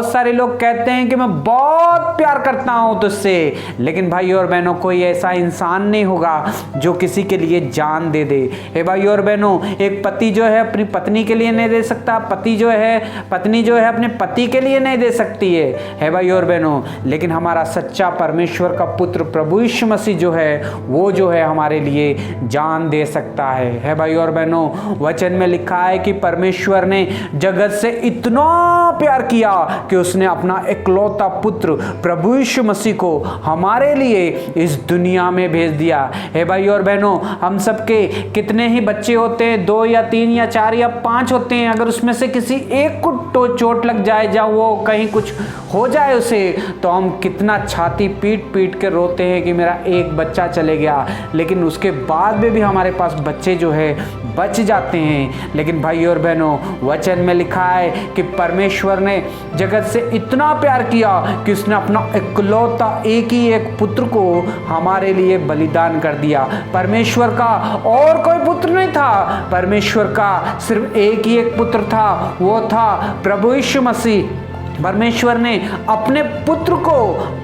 बहुत सारे लोग कहते हैं कि मैं बहुत प्यार करता हूं तुझसे, लेकिन भाई और बहनों कोई ऐसा इंसान नहीं होगा जो किसी के लिए जान दे दे। हे भाई और बहनों, एक पति जो है अपनी पत्नी के लिए नहीं दे सकता, पत्नी जो है अपने पति के लिए नहीं दे सकती है भाई और बहनों, लेकिन हमारा सच्चा परमेश्वर का पुत्र प्रभु यीशु मसीह जो है वो जो है हमारे लिए जान दे सकता है भाई और बहनों। वचन में लिखा है कि परमेश्वर ने जगत से इतना प्यार किया कि उसने अपना इकलौता पुत्र प्रभु यीशु मसीह को हमारे लिए इस दुनिया में भेज दिया है भाई और बहनों। हम सबके कितने ही बच्चे होते हैं, 2 या 3 या 4 या 5 होते हैं, अगर उसमें से किसी एक को चोट लग जाए या वो कहीं कुछ हो जाए उसे, तो हम कितना छाती पीट पीट के रोते हैं कि मेरा एक बच्चा चले गया, लेकिन उसके बाद में भी हमारे पास बच्चे जो है बच जाते हैं। लेकिन भाई और बहनों, वचन में लिखा है कि परमेश्वर ने जगत से इतना प्यार किया कि उसने अपना इकलौता एक ही एक पुत्र को हमारे लिए बलिदान कर दिया। परमेश्वर का और कोई पुत्र नहीं था, परमेश्वर का सिर्फ एक ही एक पुत्र था, वो था प्रभु यीशु मसीह। परमेश्वर ने अपने पुत्र को,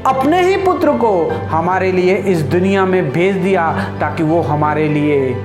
अपने ही पुत्र को हमारे लिए इस दुनिया में भेज दिया ताकि वो हमारे लिए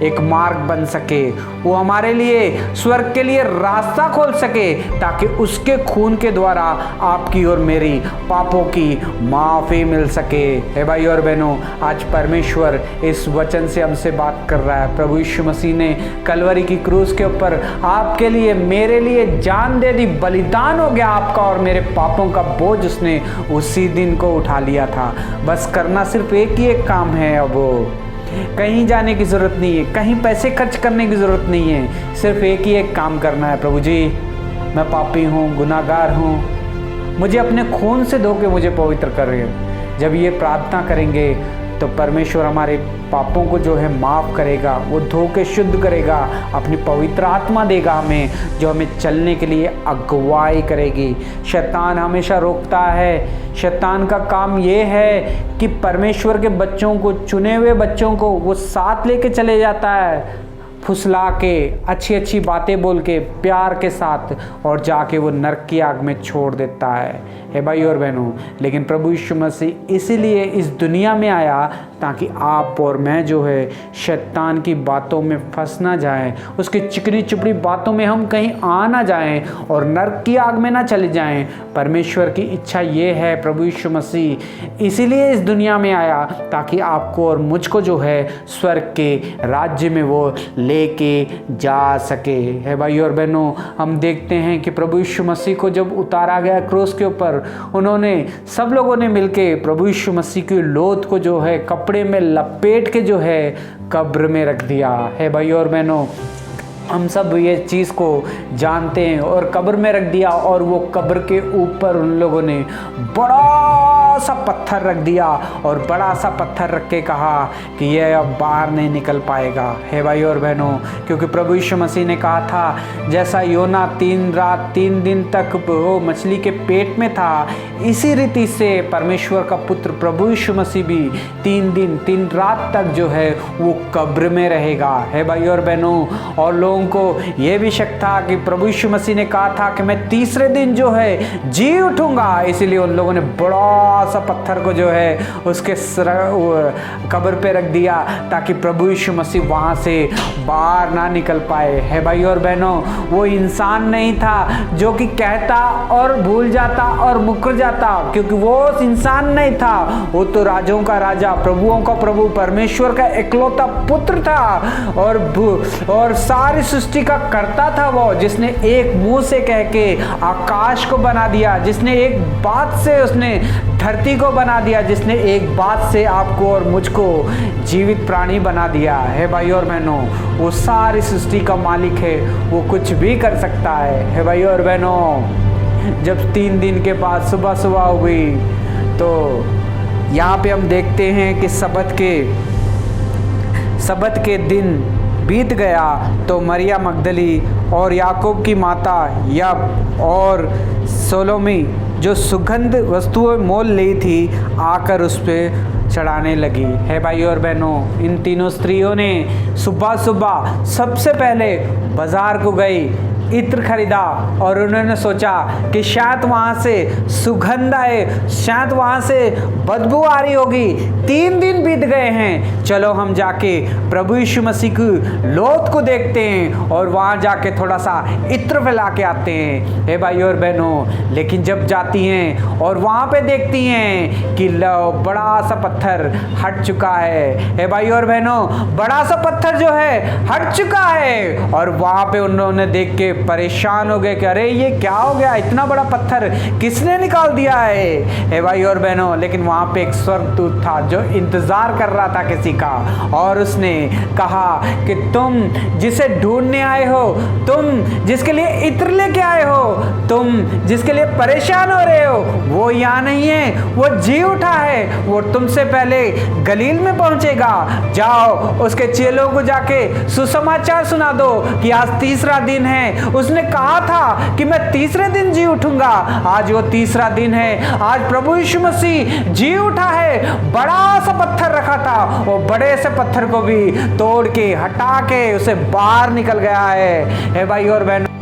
एक मार्ग बन सके, वो हमारे लिए स्वर्ग के लिए रास्ता खोल सके, ताकि उसके खून के द्वारा आपकी और मेरी पापों की माफ़ी मिल सके। हे भाई और बहनों, आज परमेश्वर इस वचन से हमसे बात कर रहा है। प्रभु यीशु मसीह ने कलवरी की क्रूस के ऊपर आपके लिए, मेरे लिए जान दे दी, बलिदान हो गया आपका और मेरे पापों का बोझ उसने उसी दिन को उठा लिया था। बस करना सिर्फ एक ही एक काम है, अब कहीं जाने की ज़रूरत नहीं है, कहीं पैसे खर्च करने की ज़रूरत नहीं है, सिर्फ एक ही एक काम करना है। प्रभु जी, मैं पापी हूँ, गुनाहगार हूँ, मुझे अपने खून से धो के मुझे पवित्र कर रहे हो। जब ये प्रार्थना करेंगे तो परमेश्वर हमारे पापों को जो है माफ़ करेगा, वो धो के शुद्ध करेगा, अपनी पवित्र आत्मा देगा हमें, जो हमें चलने के लिए अगुवाई करेगी। शैतान हमेशा रोकता है, शैतान का काम ये है कि परमेश्वर के बच्चों को, चुने हुए बच्चों को वो साथ लेके चले जाता है, फुसला के, अच्छी अच्छी बातें बोल के, प्यार के साथ, और जाके वो नरक की आग में छोड़ देता है। हे भाई और बहनों, लेकिन प्रभु यीशु मसीह इसीलिए इस दुनिया में आया ताकि आप और मैं जो है शैतान की बातों में फंस ना जाएं, उसकी चिकनी चुपड़ी बातों में हम कहीं आ ना जाएं और नरक की आग में ना चले जाएं। परमेश्वर की इच्छा ये है, प्रभु यीशु मसीह इसीलिए इस दुनिया में आया ताकि आपको और मुझको जो है स्वर्ग के राज्य में वो लेके जा सके। है भाई और बहनों, हम देखते हैं कि प्रभु यीशु मसीह को जब उतारा गया क्रूस के ऊपर, उन्होंने, सब लोगों ने मिलके प्रभु यीशु मसीह की लोथ को जो है कपड़े में लपेट के जो है कब्र में रख दिया। है भाई और बहनों, हम सब ये चीज़ को जानते हैं, और कब्र में रख दिया, और वो कब्र के ऊपर उन लोगों ने बड़ा सा पत्थर रख दिया, और बड़ा सा पत्थर रख के कहा कि ये अब बाहर नहीं निकल पाएगा। है भाई और बहनों, क्योंकि प्रभु यीशु मसीह ने कहा था, जैसा योना 3 रात 3 दिन तक वो मछली के पेट में था, इसी रीति से परमेश्वर का पुत्र प्रभु यीशु मसीह भी 3 दिन 3 रात तक जो है वो कब्र में रहेगा। है भाई और बहनों, और लोगों को यह भी शक था कि प्रभु यीशु मसीह ने कहा था कि मैं तीसरे दिन जो है जी उठूंगा, इसीलिए उन लोगों ने बड़ा सा पत्थर को जो है उसके कब्र पे रख दिया ताकि प्रभु यीशु मसीह वहां से बाहर ना निकल पाए। है भाई और बहनों, वो इंसान नहीं था जो कि कहता और भूल जाता और मुकर जाता, क्योंकि वो इंसान नहीं था, वो तो राजों का राजा, प्रभुओं का प्रभु, परमेश्वर का इकलौता पुत्र था, और सारी सृष्टि का कर्ता था वो, जिसने एक मुंह से कह के आकाश को बना दिया, जिसने एक बात से उसने धरती को बना दिया, जिसने एक बात से आपको और मुझको जीवित प्राणी बना दिया। है भाई और बहनों, वो सारी सृष्टि का मालिक है, वो कुछ भी कर सकता है भाई और बहनों, जब 3 दिन के बाद सुबह सुबह हुई तो यहाँ पे हम देखते हैं कि सब्त के दिन बीत गया तो मरिया मगदली और याकूब की माता और सोलोमी जो सुगंध वस्तुएं मोल ली थी आकर उस पर चढ़ाने लगी। है भाई और बहनों, इन तीनों स्त्रियों ने सुबह सुबह सबसे पहले बाजार को गई, इत्र खरीदा और उन्होंने सोचा कि शायद वहाँ से सुगंध आए, शायद वहाँ से बदबू आ रही होगी। 3 दिन बीत गए हैं, चलो हम जाके प्रभु यीशु मसीह की लौट को देखते हैं और वहाँ जाके थोड़ा सा इत्र फैला के आते हैं। हे भाई और बहनों, लेकिन जब जाती हैं और वहाँ पे देखती हैं कि बड़ा सा पत्थर हट चुका है। हे भाई और बहनों, बड़ा सा पत्थर जो है हट चुका है और वहाँ पे उन्होंने देख के परेशान हो गए कि अरे ये क्या हो गया, इतना बड़ा पत्थर किसने निकाल दिया है। हे भाई और बहनों, लेकिन वहाँ पे एक स्वर्गदूत था जो इंतजार कर रहा था किसी का, और उसने कहा कि तुम जिसे ढूंढने आए हो, तुम जिसके लिए इत्र लेके आए हो, तुम जिसके लिए परेशान हो रहे हो, वो यहाँ नहीं है, वो जी उठा है, वो तुमसे पहले गलील में पहुंचेगा। जाओ उसके चेलों को जाके सुसमाचार सुना दो कि आज तीसरा दिन है। उसने कहा था कि मैं तीसरे दिन जी उठूंगा, आज वो तीसरा दिन है। आज प्रभु यीशु मसीह जी उठा है। बड़ा सा पत्थर रखा था, वो बड़े से पत्थर को भी तोड़ के हटा के उसे बाहर निकल गया है। हे भाई और बहनों,